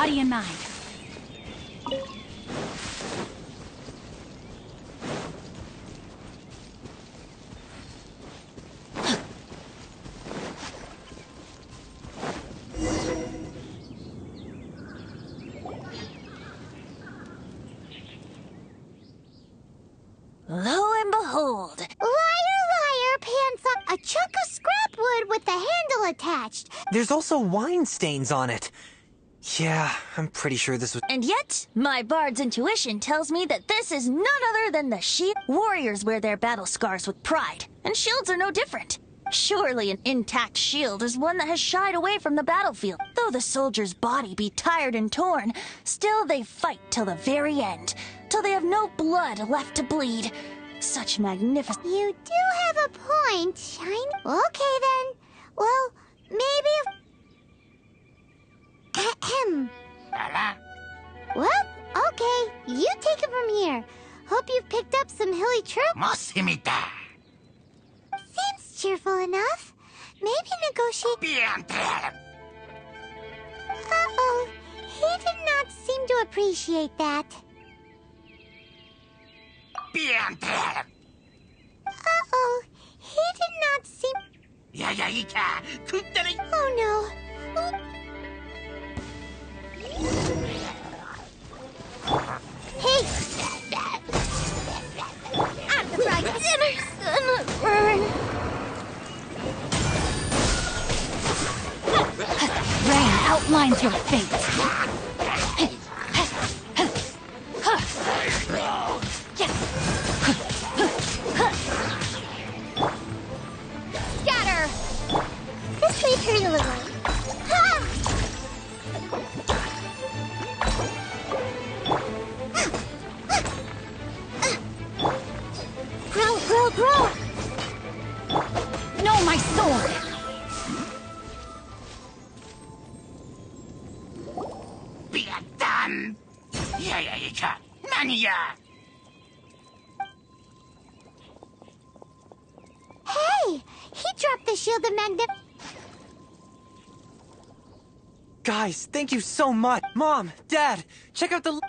body and mind. Lo and behold. Liar, liar, pants on a chunk of scrap wood with the handle attached. There's also wine stains on it. Yeah, I'm pretty sure this was... And yet, my bard's intuition tells me that this is none other than the shield. Warriors wear their battle scars with pride, and shields are no different. Surely an intact shield is one that has shied away from the battlefield. Though the soldier's body be tired and torn, still they fight till the very end, till they have no blood left to bleed. Such magnificent... You do have a point, Shine. Okay then. Well, maybe if... Ahem. Well, okay. You take it from here. Hope you've picked up some hilly troops. Seems cheerful enough. Maybe negotiate... Uh-oh. He did not seem to appreciate that. Uh-oh. He did not seem... Oh no. Hey! After fried dinner's gonna burn. Rain outlines your fate. Scatter! This may hurt a little. Ha! Grow, grow, grow! No, my sword! Hey! He dropped the shield of magnet... Guys, thank you so much. Mom, Dad, check out the...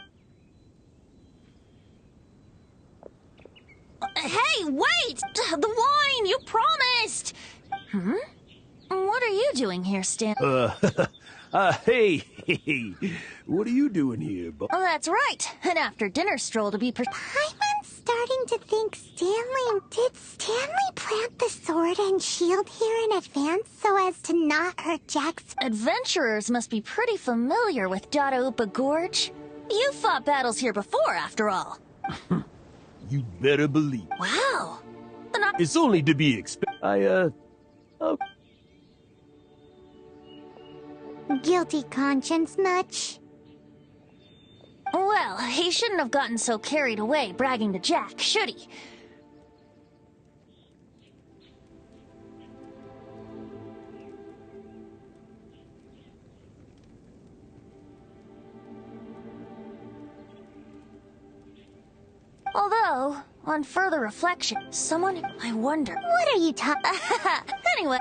Hey, wait! The wine, you promised! What are you doing here, Stan? Hey, what are you doing here, Bo? Oh, that's right. An after-dinner stroll to be I'm starting to think Did Stanley plant the sword and shield here in advance so as to not hurt Jack's... Adventurers must be pretty familiar with Dadaupa Gorge. You fought battles here before, after all. You better believe. Wow. Then It's only to be expected. Guilty conscience much? Well, he shouldn't have gotten so carried away bragging to Jack, should he? Although, on further reflection, I wonder... What are you talking... Anyway...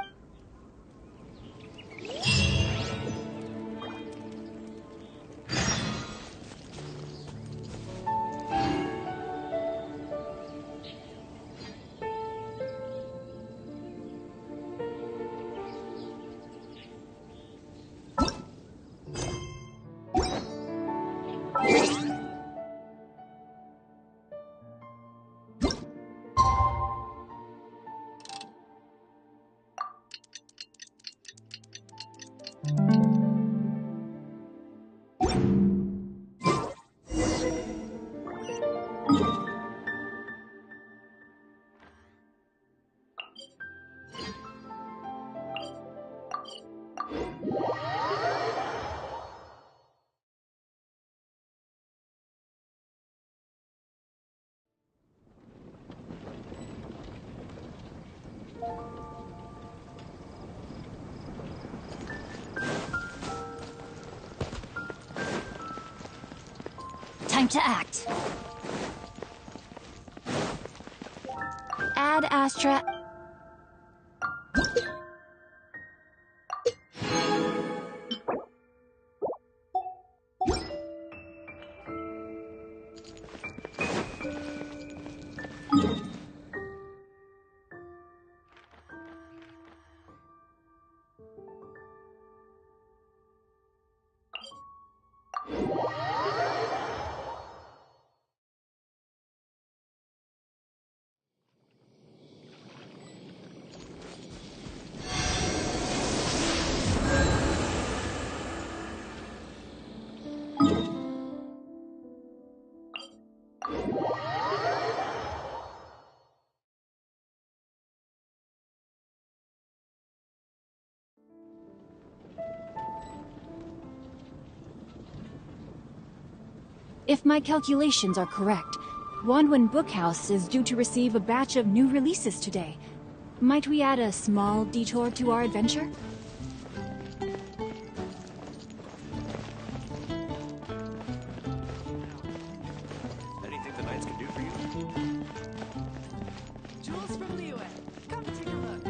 Time to act. Ad Astra... If my calculations are correct, Wanwen Bookhouse is due to receive a batch of new releases today. Might we add a small detour to our adventure? Anything the knights can do for you? Jules from Liyue. Come take a look.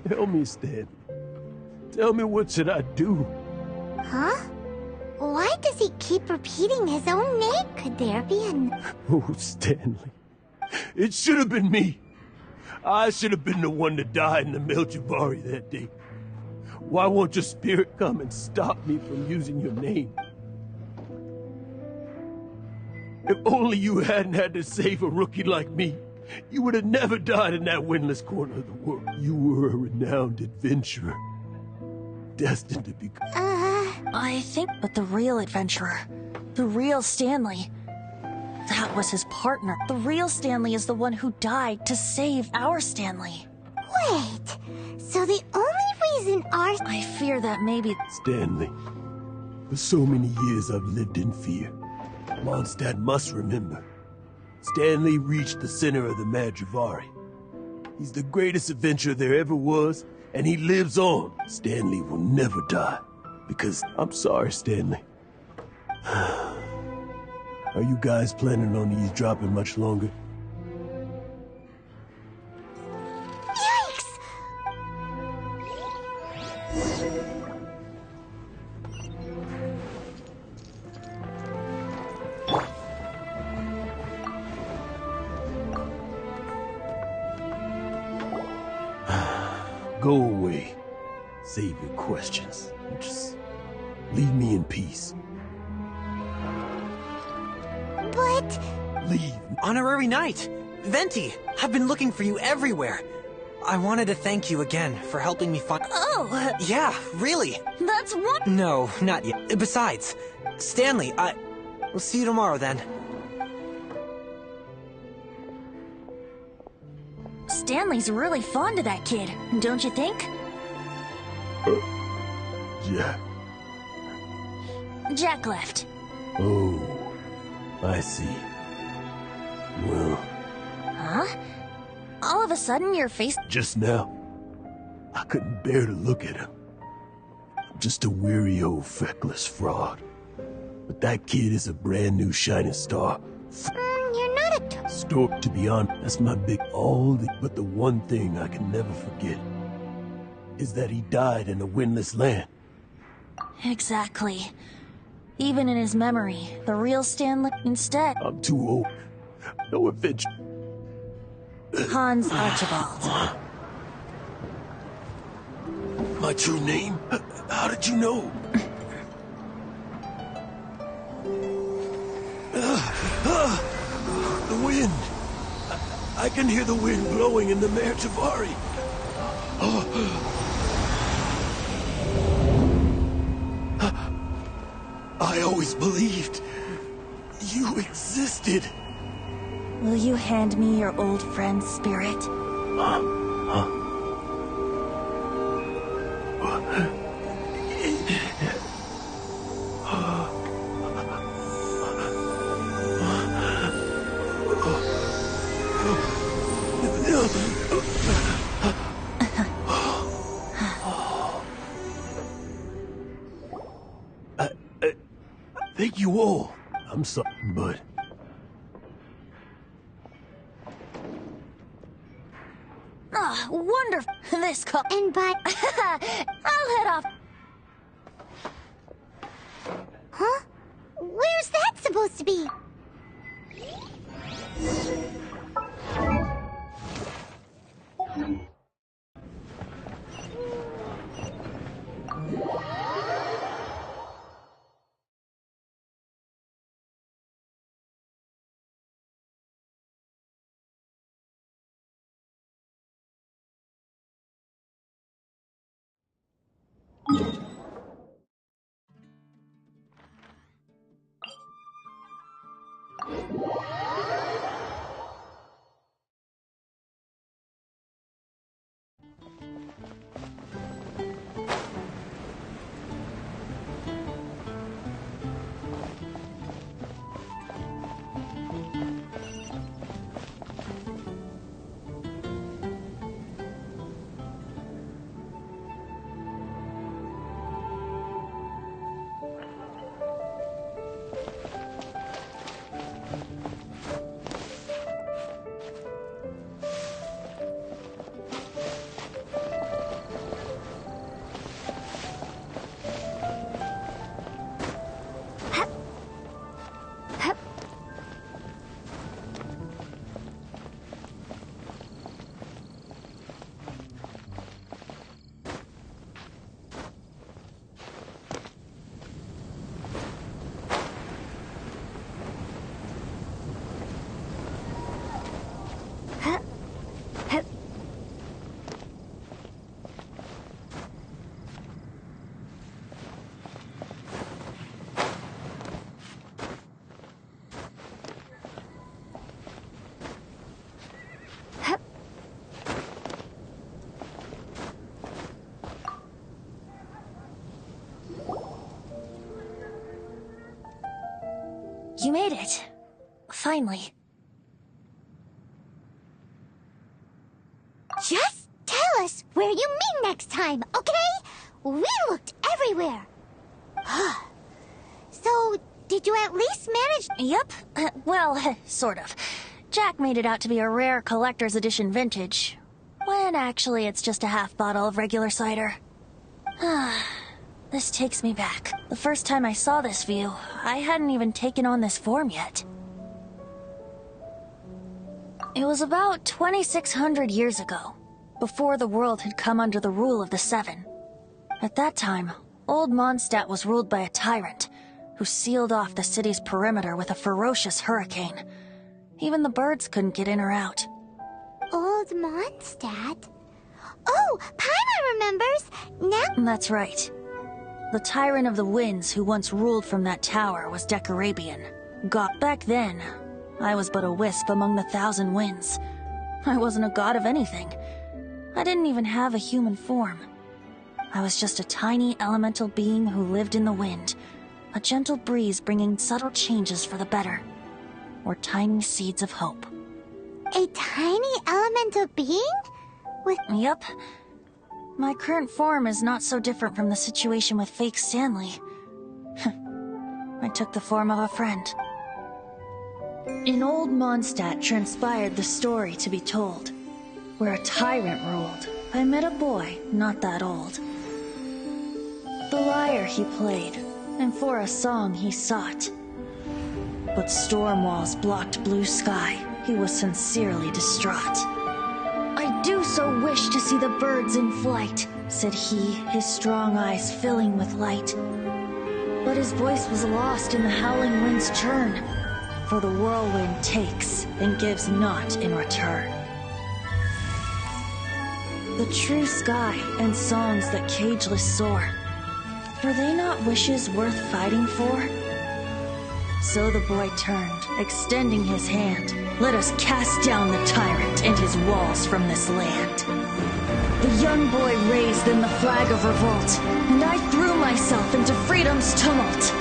Tell me, Stanley. Tell me, what should I do? Huh? Why does he keep repeating his own name? Could there be an... Oh, Stanley. It should have been me. I should have been the one that died in the Melchivari that day. Why won't your spirit come and stop me from using your name? If only you hadn't had to save a rookie like me, you would have never died in that windless corner of the world. You were a renowned adventurer, destined to become... I think, but the real adventurer, the real Stanley, that was his partner. The real Stanley is the one who died to save our Stanley. Wait, so the only reason our... I fear that maybe... Stanley, for so many years I've lived in fear. Mondstadt must remember. Stanley reached the center of the Madrivari. He's the greatest adventurer there ever was, and he lives on. Stanley will never die. Because, I'm sorry, Stanley. Are you guys planning on eavesdropping much longer? Yikes! Go away. Save your questions. Just leave me in peace. But... Leave. Honorary Knight! Venti! I've been looking for you everywhere. I wanted to thank you again for helping me find... Oh, Yeah, really. that's what... No, not yet. Besides, Stanley, we'll see you tomorrow then. Stanley's really fond of that kid, don't you think? Yeah. Jack left. Oh, I see. Well, Huh? All of a sudden, your face... just now, I couldn't bear to look at him. I'm just a weary old feckless fraud. But that kid is a brand new shining star. You're not a Stork, to be honest, that's my big but the one thing I can never forget is that he died in a windless land. Exactly. Even in his memory, the real Stanley instead... I'm too old. No adventure. Hans Archibald. My true name? How did you know? The wind. I can hear the wind blowing in the Mare Javari. I always believed you existed. Will you hand me your old friend's spirit? Thank you all. I'm sorry, but... Ah, wonderful. This call... And by... I'll head off. Huh? Where's that supposed to be? You made it. Finally. Just tell us where you meet next time, okay? We looked everywhere. So, did you at least manage... Yep. Well, sort of. Jack made it out to be a rare collector's edition vintage, when actually it's just a half bottle of regular cider. This takes me back. The first time I saw this view, I hadn't even taken on this form yet. It was about 2,600 years ago, before the world had come under the rule of the Seven. At that time, Old Mondstadt was ruled by a tyrant, who sealed off the city's perimeter with a ferocious hurricane. Even the birds couldn't get in or out. Old Mondstadt? Oh, Paimon remembers! Now... That's right. The Tyrant of the Winds who once ruled from that tower was Decarabian. Back then, I was but a wisp among the 1,000 winds. I wasn't a god of anything. I didn't even have a human form. I was just a tiny elemental being who lived in the wind, a gentle breeze bringing subtle changes for the better. were tiny seeds of hope. A tiny elemental being? With... Yep. My current form is not so different from the situation with fake Stanley. I took the form of a friend. In old Mondstadt transpired the story to be told. Where a tyrant ruled, I met a boy not that old. The lyre he played, and for a song he sought. But storm walls blocked blue sky, he was sincerely distraught. "I do so wish to see the birds in flight," said he, his strong eyes filling with light. But his voice was lost in the howling wind's churn, for the whirlwind takes and gives not in return. The true sky and songs that cageless soar, were they not wishes worth fighting for? So the boy turned, extending his hand. "Let us cast down the tyrant and his walls from this land." The young boy raised then the flag of revolt, and I threw myself into freedom's tumult.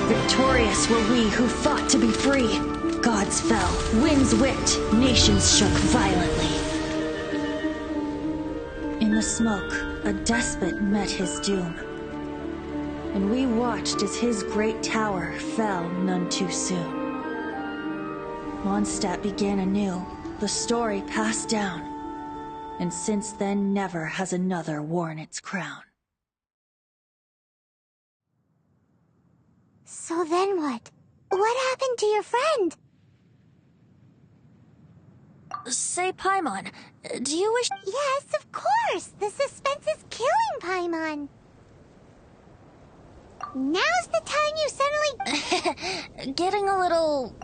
Victorious were we who fought to be free. Gods fell, winds whipped, nations shook violently. In the smoke, a despot met his doom, and we watched as his great tower fell none too soon. Mondstadt began anew, the story passed down, and since then never has another worn its crown. So then what? What happened to your friend? Say, Paimon, do you wish— Yes, of course! The suspense is killing, Paimon! Now's the time you suddenly... getting a little—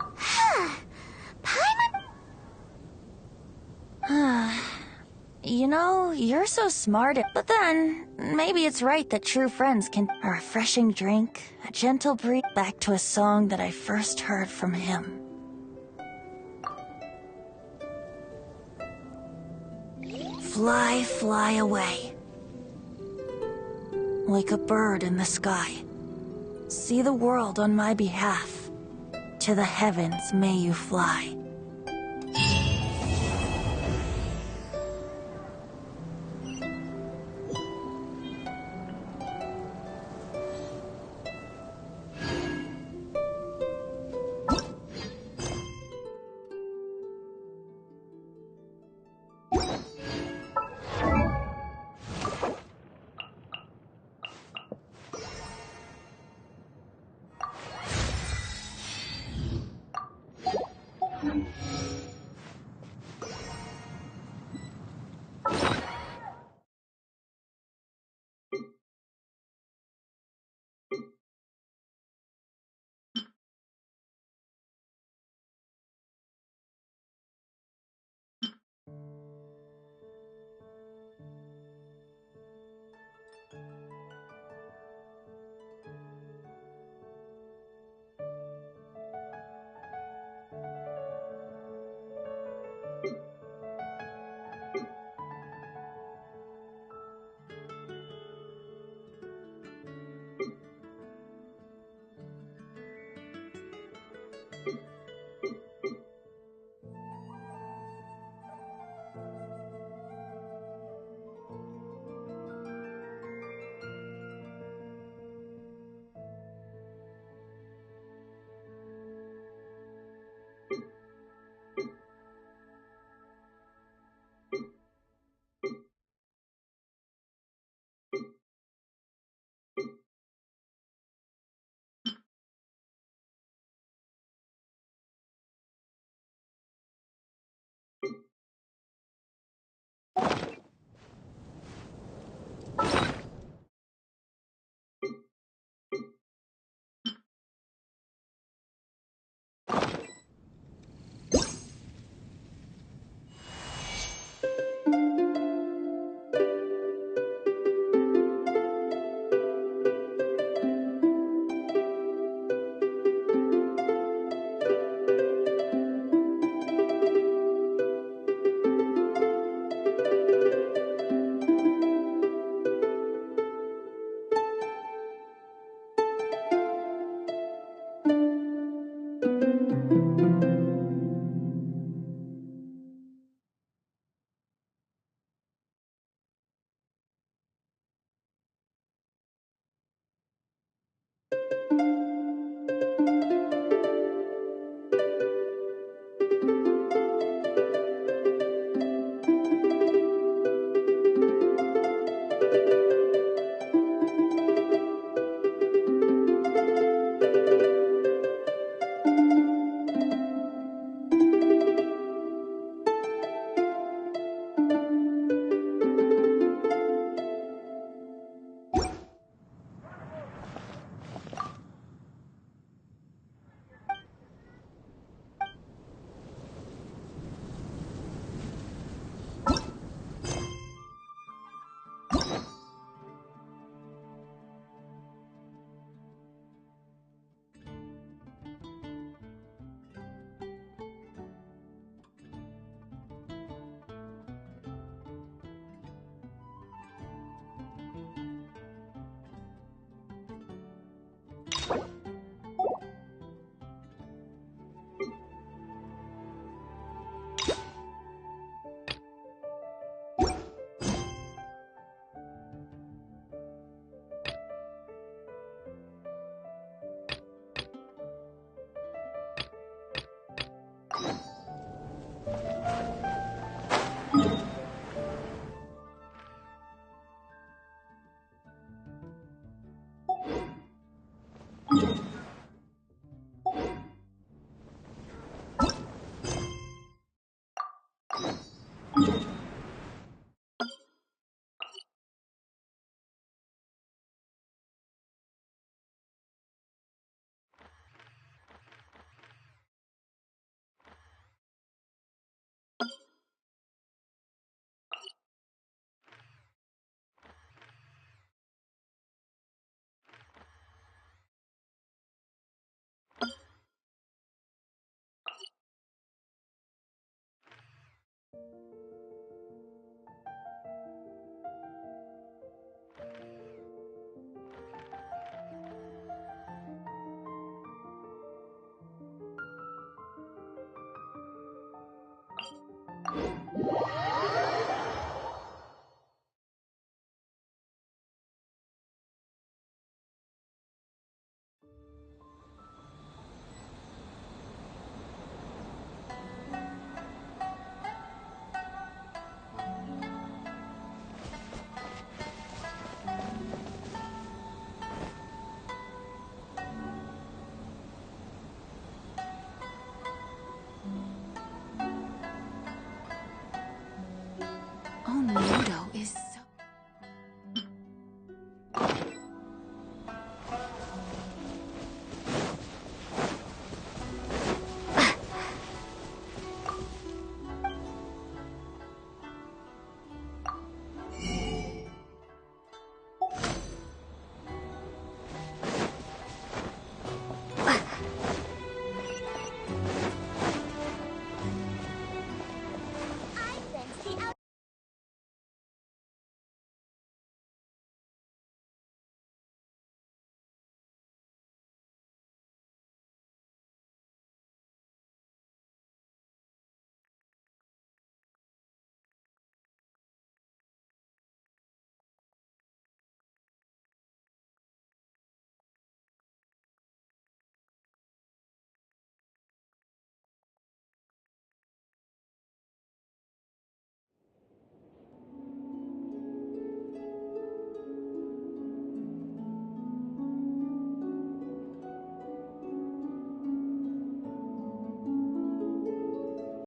Paimon... You know, you're so smart, but then, maybe it's right that true friends can— a refreshing drink, a gentle breeze, back to a song that I first heard from him. Fly, fly away. Like a bird in the sky. See the world on my behalf. To the heavens may you fly.